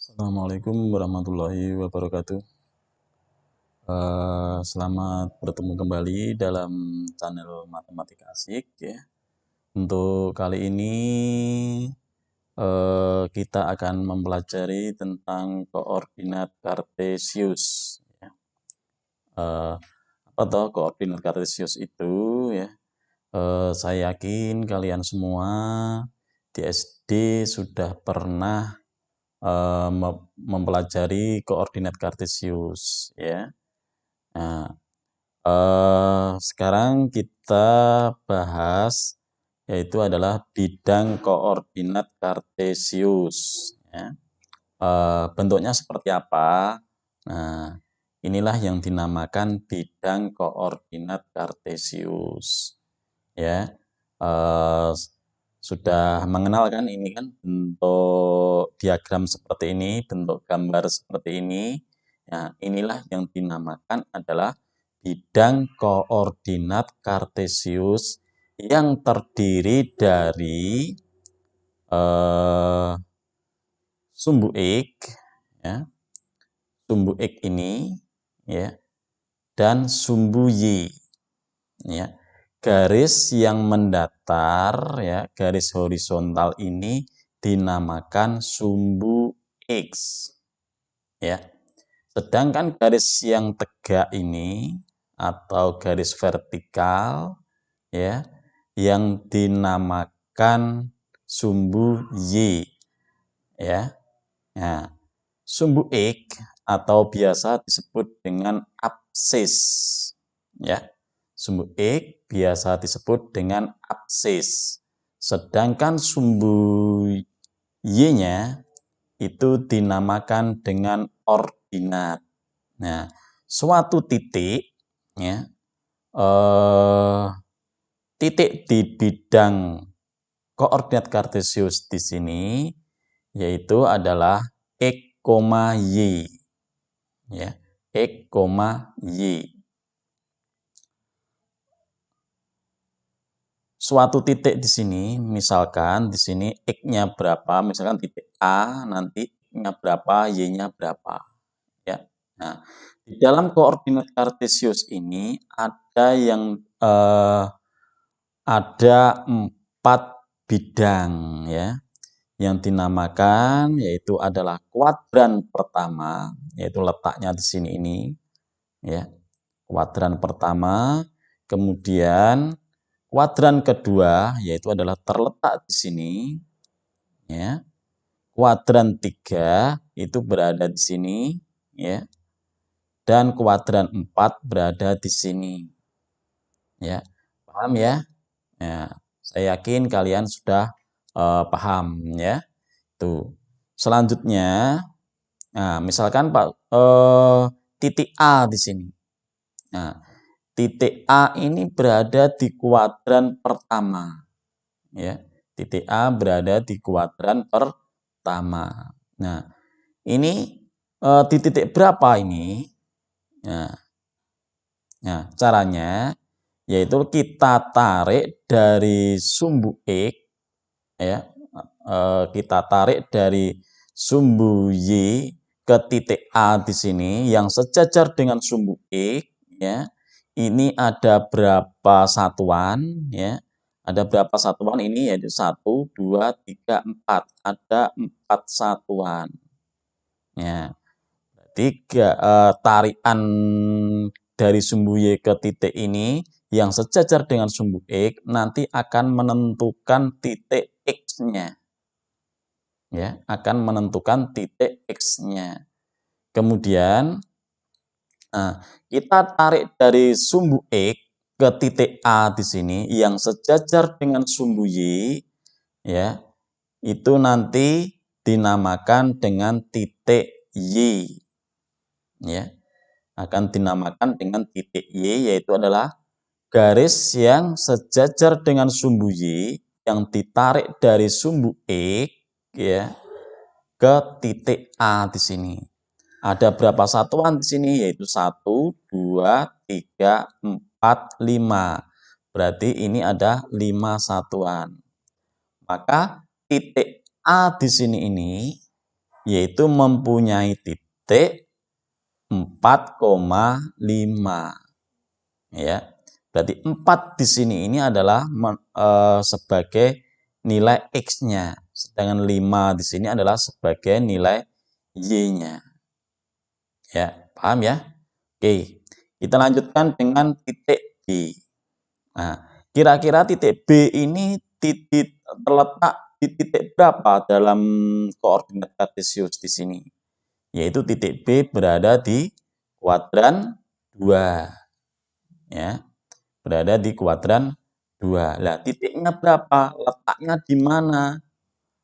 Assalamualaikum warahmatullahi wabarakatuh. Selamat bertemu kembali dalam channel Matematika Asik ya. Untuk kali ini kita akan mempelajari tentang koordinat kartesius. Ya. Apa toh koordinat kartesius itu ya? Saya yakin kalian semua di SD sudah pernah mempelajari koordinat kartesius ya. Nah, sekarang kita bahas yaitu adalah bidang koordinat kartesius ya. Bentuknya seperti apa? Nah, inilah yang dinamakan bidang koordinat kartesius ya. Sudah mengenal kan ini kan bentuk diagram seperti ini, bentuk gambar seperti ini. Nah, inilah yang dinamakan adalah bidang koordinat kartesius yang terdiri dari sumbu X ya. Sumbu X ini ya dan sumbu Y ya. Garis yang mendatar ya, garis horizontal ini dinamakan sumbu X ya. Sedangkan garis yang tegak ini atau garis vertikal ya yang dinamakan sumbu Y ya. Nah, sumbu X atau biasa disebut dengan absis ya. Sumbu X biasa disebut dengan absis. Sedangkan sumbu Y-nya itu dinamakan dengan ordinat. Nah, suatu titik ya, titik di bidang koordinat kartesius di sini yaitu adalah X, Y ya, X, Y. Suatu titik di sini, misalkan di sini X-nya berapa, misalkan titik A, nanti X-nya berapa, Y-nya berapa. Ya. Nah, di dalam koordinat kartesius ini ada yang ada 4 bidang ya, yang dinamakan yaitu adalah kuadran pertama, yaitu letaknya di sini ini, ya, kuadran pertama, kemudian kuadran kedua yaitu adalah terletak di sini ya. Kuadran 3 itu berada di sini ya. Dan kuadran 4 berada di sini. Ya. Paham ya? Ya, saya yakin kalian sudah paham ya. Tuh. Selanjutnya nah, misalkan Pak titik A di sini. Nah, titik A ini berada di kuadran pertama. Ya, titik A berada di kuadran pertama. Nah, ini di titik berapa ini? Nah, caranya yaitu kita tarik dari sumbu X ya. Kita tarik dari sumbu Y ke titik A di sini yang sejajar dengan sumbu X ya. Ini ada berapa satuan ya? Ada berapa satuan ini yaitu 1 2 3 4. Ada 4 satuan. Ya. Tarikan dari sumbu Y ke titik ini yang sejajar dengan sumbu X nanti akan menentukan titik X-nya. Ya, akan menentukan titik X-nya. Kemudian kita tarik dari sumbu X ke titik A di sini yang sejajar dengan sumbu Y ya. Itu nanti dinamakan dengan titik Y. Ya. Akan dinamakan dengan titik Y yaitu adalah garis yang sejajar dengan sumbu Y yang ditarik dari sumbu X ya ke titik A di sini. Ada berapa satuan di sini yaitu 1 2 3 4 5. Berarti ini ada 5 satuan. Maka titik A di sini ini yaitu mempunyai titik 4,5. Ya. Berarti 4 di sini ini adalah sebagai nilai X-nya. Sedangkan 5 di sini adalah sebagai nilai Y-nya. Ya, paham ya? Oke, kita lanjutkan dengan titik B. Nah, kira-kira titik B ini terletak di titik berapa dalam koordinat kartesius di sini? Yaitu titik B berada di kuadran 2. Ya, berada di kuadran 2. Lah, titiknya berapa? Letaknya di mana?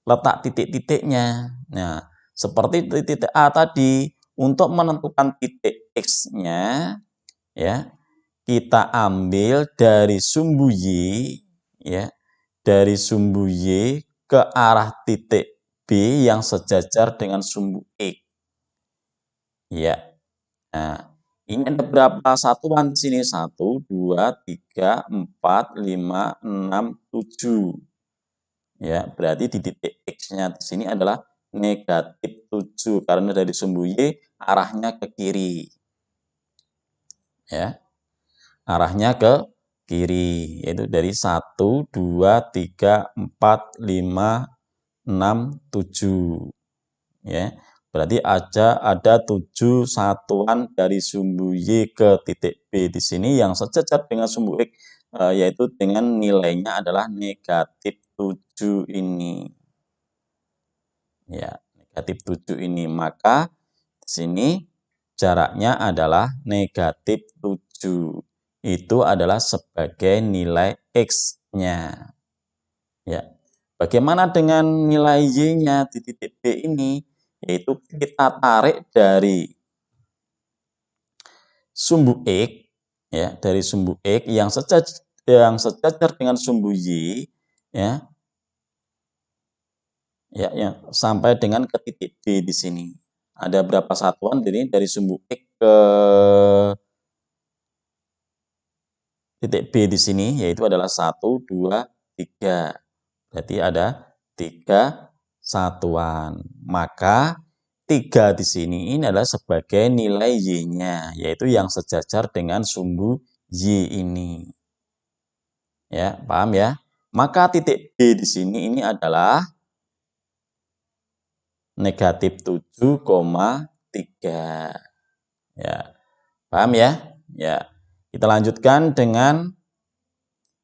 Letak titik-titiknya. Nah, seperti titik A tadi, untuk menentukan titik X-nya, ya, kita ambil dari sumbu Y, ya, dari sumbu Y ke arah titik B yang sejajar dengan sumbu X. Ya. Nah, ini ada berapa satuan di sini? 1, 2, 3, 4, 5, 6, 7. Ya, berarti di titik X-nya di sini adalah negatif 7 karena dari sumbu Y arahnya ke kiri. Ya. Arahnya ke kiri, yaitu dari 1, 2, 3, 4, 5, 6, 7. Ya. Berarti ada 7 satuan dari sumbu Y ke titik B di sini yang sejajar dengan sumbu X, yaitu dengan nilainya adalah negatif 7 ini. Ya, negatif 7 ini. Maka di sini jaraknya adalah negatif 7. Itu adalah sebagai nilai X-nya. Ya. Bagaimana dengan nilai Y-nya di titik B ini? Yaitu kita tarik dari sumbu X, ya, dari sumbu X yang sejajar dengan sumbu Y, ya, sampai dengan ke titik B di sini. Ada berapa satuan? Jadi dari sumbu X ke titik B di sini, yaitu adalah 1, 2, 3. Berarti ada 3 satuan. Maka 3 di sini ini adalah sebagai nilai Y-nya, yaitu yang sejajar dengan sumbu Y ini. Ya, paham ya? Maka titik B di sini ini adalah negatif 7,3. Ya, paham ya? Ya. Kita lanjutkan dengan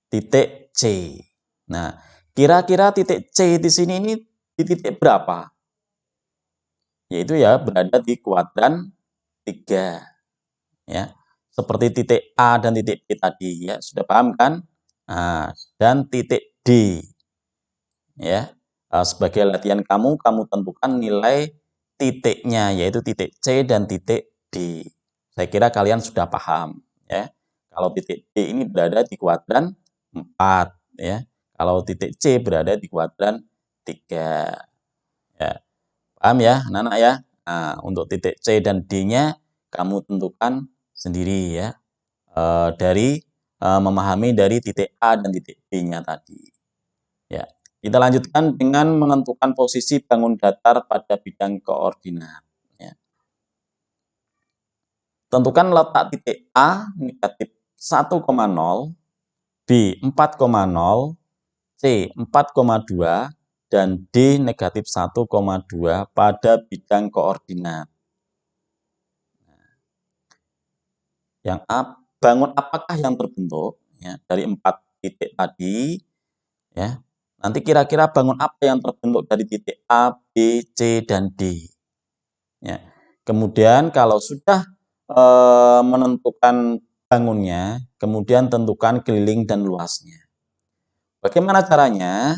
titik C. Nah, kira-kira titik C di sini ini di titik berapa? Yaitu ya berada di kuadran 3. Ya. Seperti titik A dan titik B tadi, ya. Sudah paham kan? Nah, dan titik D. Ya. Sebagai latihan kamu tentukan nilai titiknya, yaitu titik C dan titik D. Saya kira kalian sudah paham, ya. Kalau titik D ini berada di kuadran 4, ya. Kalau titik C berada di kuadran 3. Ya. Paham ya, anak-anak ya? Nah, untuk titik C dan D-nya kamu tentukan sendiri ya. Dari memahami dari titik A dan titik B-nya tadi. Ya. Kita lanjutkan dengan menentukan posisi bangun datar pada bidang koordinat. Ya. Tentukan letak titik A negatif 1,0, B 4,0, C 4,2, dan D negatif 1,2 pada bidang koordinat. Yang A, bangun apakah yang terbentuk ya, dari 4 titik tadi ya. Nanti kira-kira bangun apa yang terbentuk dari titik A, B, C, dan D. Ya. Kemudian kalau sudah menentukan bangunnya, kemudian tentukan keliling dan luasnya. Bagaimana caranya?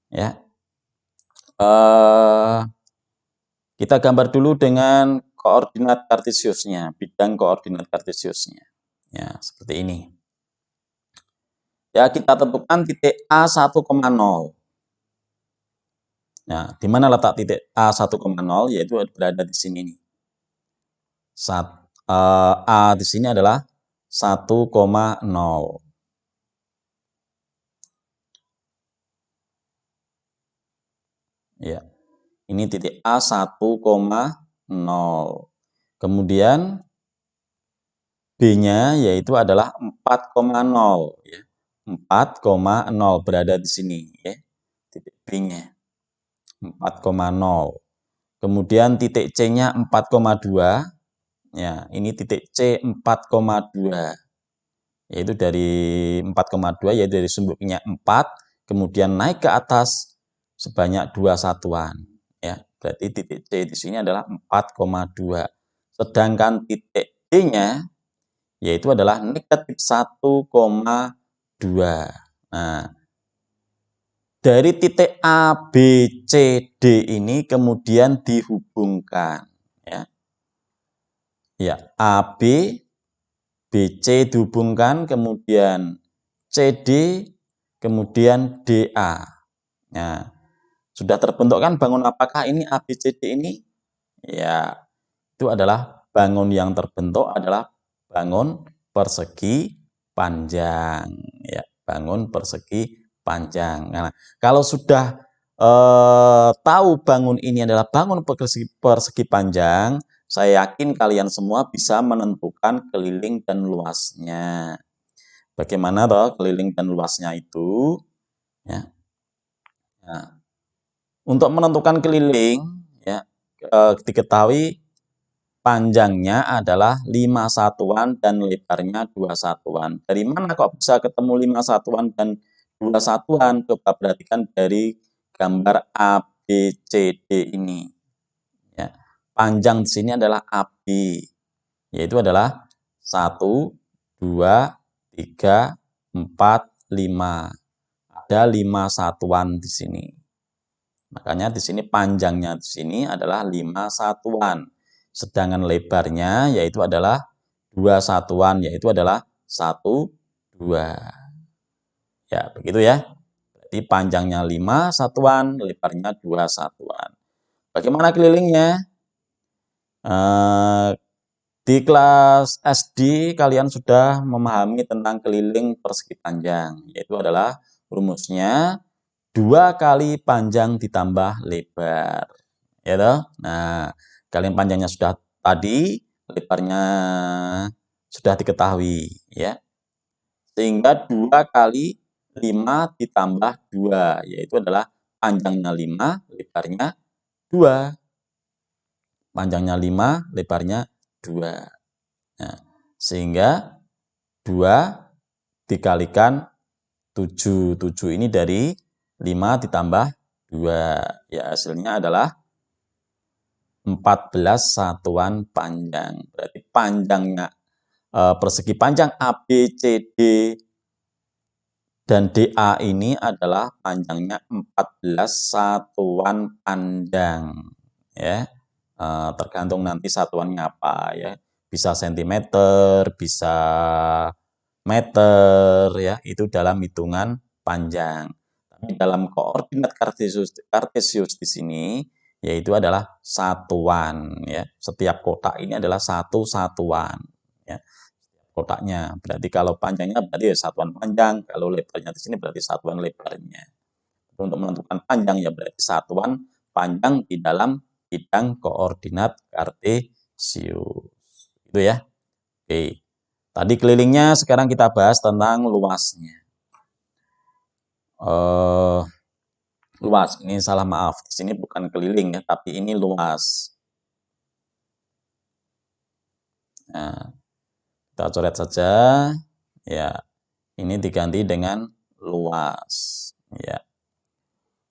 Ya. Kita gambar dulu dengan koordinat kartesiusnya, bidang koordinat kartesiusnya. Ya, seperti ini. Ya, kita tentukan titik A 1,0. Nah, di mana letak titik A 1,0? Yaitu berada di sini nih. A di sini adalah 1,0. Ya. Ini titik A 1,0. Kemudian B-nya yaitu adalah 4,0 ya. 4,0 berada di sini ya. Titik B-nya 4,0. Kemudian titik C-nya 4,2. Ya, ini titik C 4,2. Yaitu dari 4,2 yaitu dari sumbuknya 4, kemudian naik ke atas sebanyak 2 satuan ya. Berarti titik C di sini adalah 4,2. Sedangkan titik D-nya yaitu adalah negatif 1,2. Nah, dari titik A, B, C, D ini kemudian dihubungkan ya. Ya, AB, BC dihubungkan, kemudian CD, kemudian DA. Nah, sudah terbentuk kan bangun apakah ini ABCD ini? Ya, itu adalah bangun yang terbentuk adalah bangun persegi panjang. Ya, bangun persegi panjang. Nah, kalau sudah tahu bangun ini adalah bangun persegi panjang, saya yakin kalian semua bisa menentukan keliling dan luasnya. Bagaimana toh keliling dan luasnya itu? Ya. Nah, untuk menentukan keliling, ya, diketahui panjangnya adalah 5 satuan dan lebarnya 2 satuan. Dari mana kok bisa ketemu 5 satuan dan 2 satuan? Coba perhatikan dari gambar ABCD ini. Ya. Panjang di sini adalah AB, yaitu adalah 1, 2, 3, 4, 5. Ada 5 satuan di sini. Makanya di sini panjangnya di sini adalah 5 satuan. Sedangkan lebarnya yaitu adalah 2 satuan, yaitu adalah 1, 2. Ya, begitu ya. Jadi panjangnya 5 satuan, lebarnya 2 satuan. Bagaimana kelilingnya? Di kelas SD kalian sudah memahami tentang keliling persegi panjang, yaitu adalah rumusnya 2 kali panjang ditambah lebar. Ya toh? Nah, kalian panjangnya sudah tadi, lebarnya sudah diketahui ya. Sehingga 2 kali 5 ditambah 2, yaitu adalah panjangnya 5, lebarnya 2. Panjangnya 5, lebarnya 2. Nah, sehingga 2 dikalikan 7. 7 ini dari 5 ditambah 2. Ya, hasilnya adalah 14 satuan panjang. Berarti panjangnya persegi panjang ABCD dan DA ini adalah panjangnya 14 satuan panjang. Ya, tergantung nanti satuannya apa ya. Bisa sentimeter, bisa meter ya, itu dalam hitungan panjang. Tapi dalam koordinat kartesius di sini yaitu adalah satuan ya. Setiap kotak ini adalah satu satuan ya. Kotaknya. Berarti kalau panjangnya berarti ya satuan panjang, kalau lebarnya di sini berarti satuan lebarnya. Untuk menentukan panjang ya berarti satuan panjang di dalam bidang koordinat kartesius. Itu ya. Oke. Tadi kelilingnya, sekarang kita bahas tentang luasnya. Luas, ini salah maaf. Di sini bukan keliling ya, tapi ini luas. Nah, kita coret saja. Ya, ini diganti dengan luas. Ya,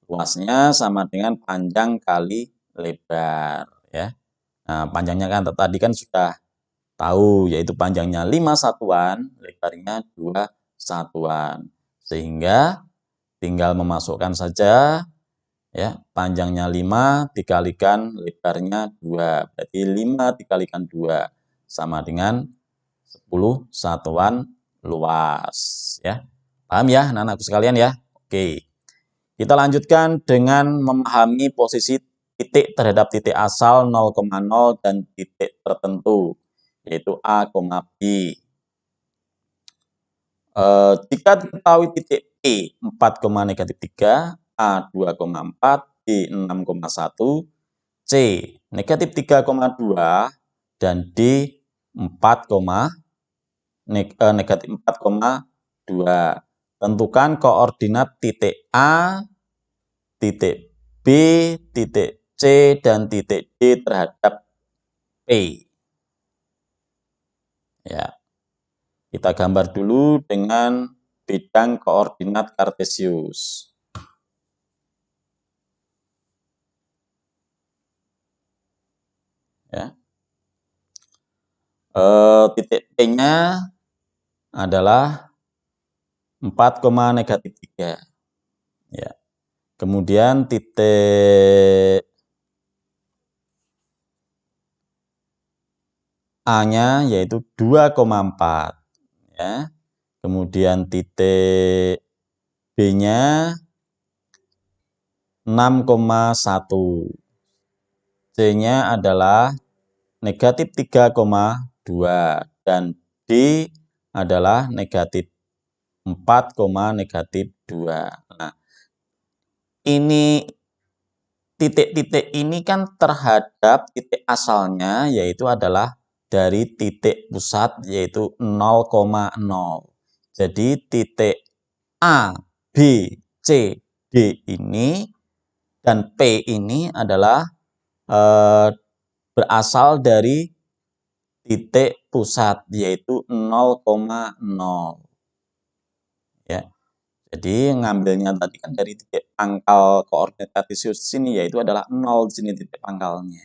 luasnya sama dengan panjang kali lebar. Ya, nah panjangnya kan tadi kan sudah tahu, yaitu panjangnya 5 satuan, lebarnya 2 satuan. Sehingga tinggal memasukkan saja ya, panjangnya 5 dikalikan lebarnya 2. Berarti 5 dikalikan 2 sama dengan 10 satuan luas ya. Paham ya anak-anakku sekalian ya? Oke. Kita lanjutkan dengan memahami posisi titik terhadap titik asal 0,0 dan titik tertentu, yaitu A, B. Jika diketahui titik P 4, -3, A 2,4, B 6,1, C negatif 3,2, dan D negatif 4,2. Tentukan koordinat titik A, titik B, titik C, dan titik D terhadap P. Ya, kita gambar dulu dengan bidang koordinat kartesius. Ya. Titik P-nya adalah 4, negatif 3. Ya. Kemudian titik A-nya yaitu 2,4. Ya. Kemudian titik B-nya 6,1. C-nya adalah negatif 3,2 dan D adalah negatif 4, negatif 2. Nah, ini titik-titik ini kan terhadap titik asalnya yaitu adalah dari titik pusat yaitu 0,0. Jadi titik A, B, C, D ini dan P ini adalah berasal dari titik pusat yaitu 0,0. Ya. Jadi ngambilnya tadi kan dari titik pangkal koordinat kartesius sini yaitu adalah 0 di sini titik pangkalnya.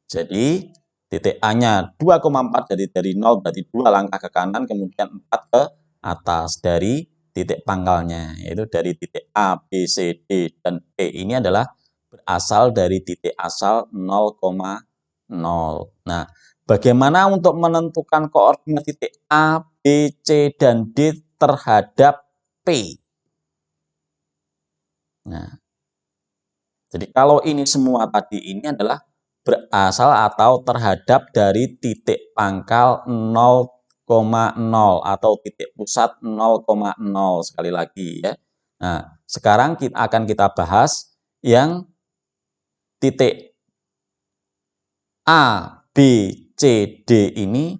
Jadi titik A-nya 2,4 dari 0 berarti 2 langkah ke kanan kemudian 4 ke atas dari titik pangkalnya yaitu dari titik A, B, C, D dan E ini adalah berasal dari titik asal 0,0. Nah, bagaimana untuk menentukan koordinat titik A, B, C, dan D terhadap P? Nah, jadi kalau ini semua tadi ini adalah berasal atau terhadap dari titik pangkal 0,0 atau titik pusat 0,0 sekali lagi ya. Nah, sekarang akan kita bahas yang titik A, B, C, D ini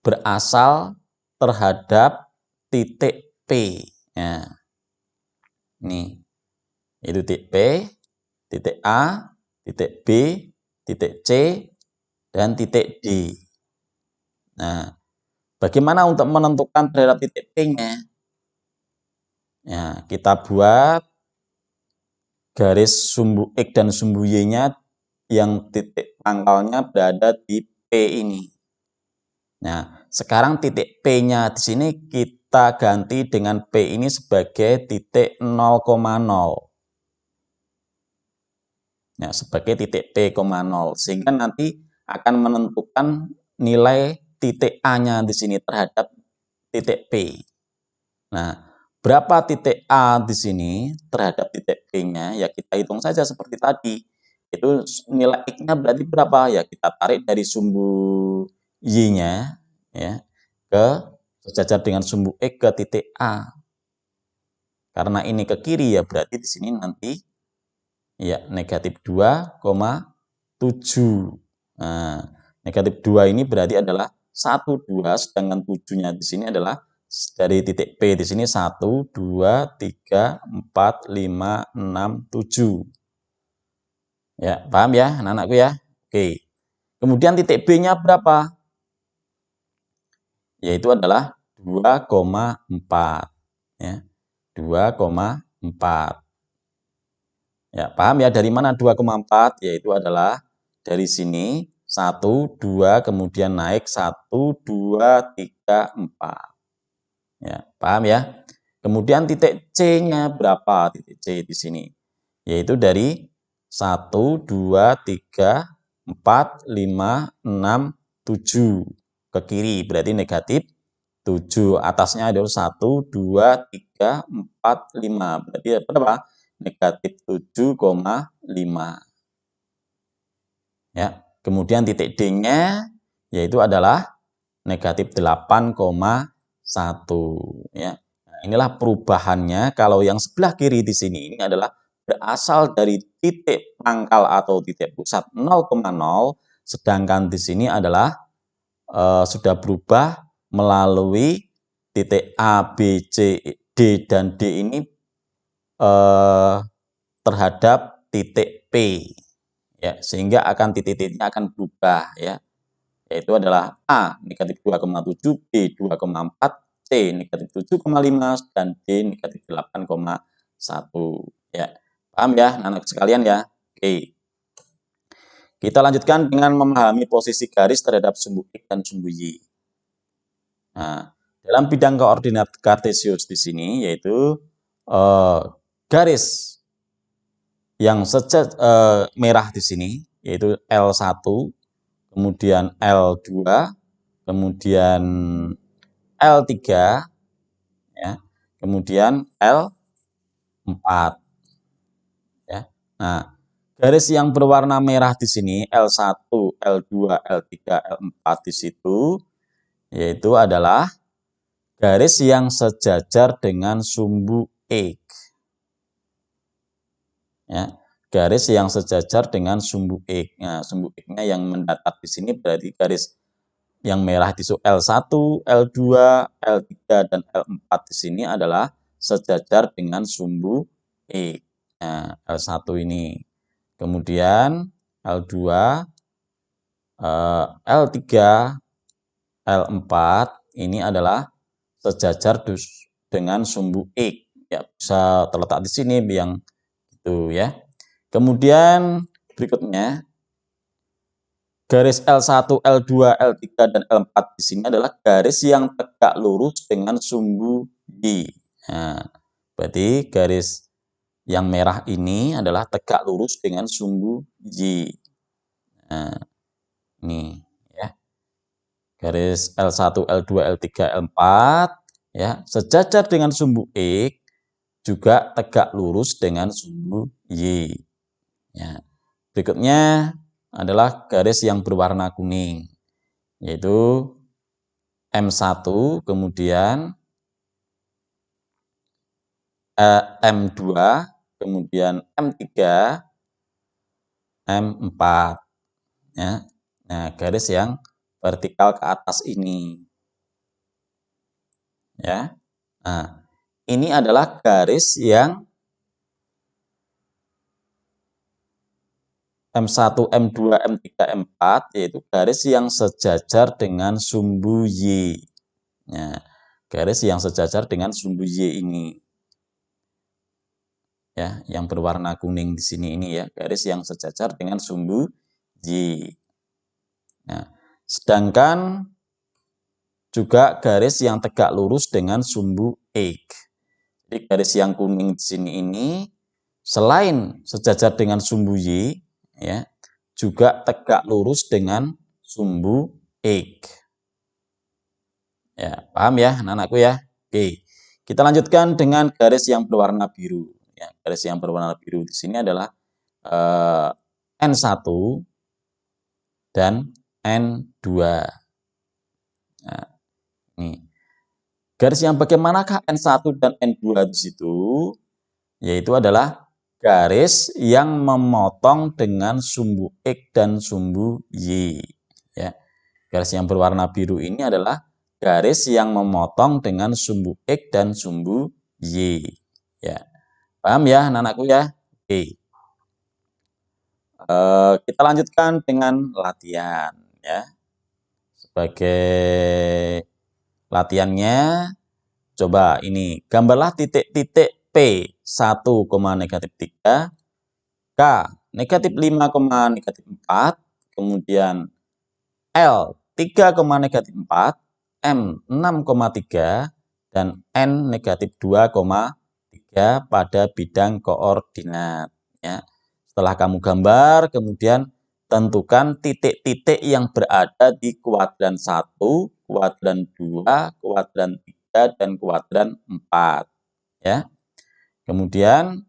berasal terhadap titik P. Ya. Ini itu titik P, titik A, titik B, titik C, dan titik D. Nah, bagaimana untuk menentukan terhadap titik P-nya? Ya, kita buat garis sumbu X dan sumbu Y-nya yang titik pangkalnya berada di P ini. Nah, sekarang titik P-nya di sini kita ganti dengan P ini sebagai titik 0,0. Ya, sebagai titik P,0 sehingga nanti akan menentukan nilai titik A-nya di sini terhadap titik P. Nah, berapa titik A di sini terhadap titik P-nya? Ya kita hitung saja seperti tadi. Itu nilai X-nya berarti berapa? Ya kita tarik dari sumbu Y-nya ya ke sejajar dengan sumbu X ke titik A. Karena ini ke kiri ya berarti di sini nanti ya negatif 2,7. Nah, negatif 2 ini berarti adalah 1, 2, sedangkan 7-nya di sini adalah dari titik P di sini 1, 2, 3, 4, 5, 6, 7. Ya, paham ya anak-anakku ya? Oke. Kemudian titik B-nya berapa? Yaitu adalah 2,4. Ya, 2,4. Ya, paham ya dari mana 2,4? Yaitu adalah dari sini 1, 2, kemudian naik 1, 2, 3, 4. Ya, paham ya? Kemudian titik C-nya berapa? Titik C di sini. Yaitu dari 1, 2, 3, 4, 5, 6, 7. Ke kiri berarti negatif 7. Atasnya adalah 1, 2, 3, 4, 5. Berarti berapa? Negatif 7,5. Ya. Kemudian titik D-nya yaitu adalah negatif 8,1 ya. Nah, inilah perubahannya kalau yang sebelah kiri di sini ini adalah berasal dari titik pangkal atau titik pusat 0,0, sedangkan di sini adalah sudah berubah melalui titik A, B, C, D, dan D ini terhadap titik P, ya, sehingga akan titik-titiknya akan berubah, ya, yaitu adalah A negatif 2,7, B 2,4, C negatif 7,5, dan D negatif 8,1. Ya, paham ya anak sekalian ya? Oke. Kita lanjutkan dengan memahami posisi garis terhadap sumbu X dan sumbu Y. Nah, dalam bidang koordinat kartesius di sini yaitu garis yang merah di sini yaitu L1, kemudian L2, kemudian L3, ya, kemudian L4. Ya. Nah, garis yang berwarna merah di sini L1, L2, L3, L4 di situ yaitu adalah garis yang sejajar dengan sumbu X. Ya, garis yang sejajar dengan sumbu X. Nah, sumbu X-nya yang mendatar di sini berarti garis yang merah di L1, L2, L3, dan L4 di sini adalah sejajar dengan sumbu X. Nah, L1 ini. Kemudian L2, L3, L4 ini adalah sejajar dengan sumbu X. Ya, bisa terletak di sini yang itu ya. Kemudian berikutnya garis L1, L2, L3, dan L4 di sini adalah garis yang tegak lurus dengan sumbu Y. Nah, berarti garis yang merah ini adalah tegak lurus dengan sumbu Y. Nah, ini ya. Garis L1, L2, L3, L4 ya, sejajar dengan sumbu X juga tegak lurus dengan sumbu Y. Ya. Berikutnya adalah garis yang berwarna kuning, yaitu M1, kemudian M2, kemudian M3, M4. Ya. Nah, garis yang vertikal ke atas ini. Ya. Nah, ini adalah garis yang M1, M2, M3, M4, yaitu garis yang sejajar dengan sumbu Y. Nah, garis yang sejajar dengan sumbu Y ini. Ya, yang berwarna kuning di sini ini ya, garis yang sejajar dengan sumbu Y. Nah, sedangkan juga garis yang tegak lurus dengan sumbu X. Jadi garis yang kuning di sini ini selain sejajar dengan sumbu Y, ya, juga tegak lurus dengan sumbu X. Ya, paham ya anak-anakku ya? Oke. Kita lanjutkan dengan garis yang berwarna biru. Ya, garis yang berwarna biru di sini adalah N1 dan N2. Nah, ini. Garis yang bagaimanakah N1 dan N2 di situ? Yaitu adalah garis yang memotong dengan sumbu X dan sumbu Y. Ya. Garis yang berwarna biru ini adalah garis yang memotong dengan sumbu X dan sumbu Y. Ya. Paham ya anak-anakku ya? Oke. Kita lanjutkan dengan latihan ya. Sebagai latihannya, coba ini gambarlah titik-titik P 1, negatif 3, K negatif 5, negatif 4, kemudian L 3, negatif 4, M 6,3, dan N negatif 2,3 pada bidang koordinat. Ya. Setelah kamu gambar, kemudian tentukan titik-titik yang berada di kuadran 1, kuadran 2, kuadran 3, dan kuadran 4. Ya. Kemudian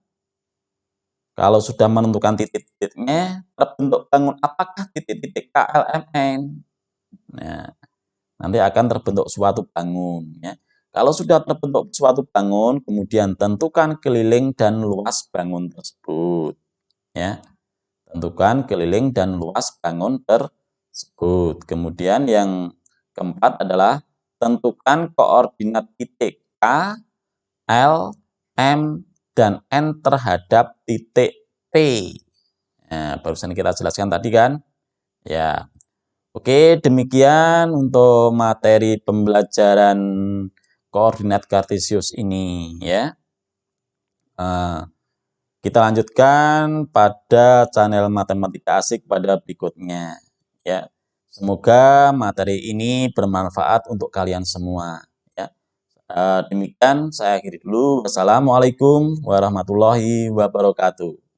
kalau sudah menentukan titik-titiknya, terbentuk bangun apakah titik-titik KLMN. Nah, nanti akan terbentuk suatu bangun. Ya. Kalau sudah terbentuk suatu bangun, kemudian tentukan keliling dan luas bangun tersebut. Ya, tentukan keliling dan luas bangun tersebut. Kemudian yang keempat adalah tentukan koordinat titik K, L, M, dan N terhadap titik P. Nah, barusan kita jelaskan tadi kan? Ya. Oke, demikian untuk materi pembelajaran koordinat kartesius ini ya. Kita lanjutkan pada channel Matematika Asik pada berikutnya ya. Semoga materi ini bermanfaat untuk kalian semua ya. Demikian saya akhiri dulu. Wassalamualaikum warahmatullahi wabarakatuh.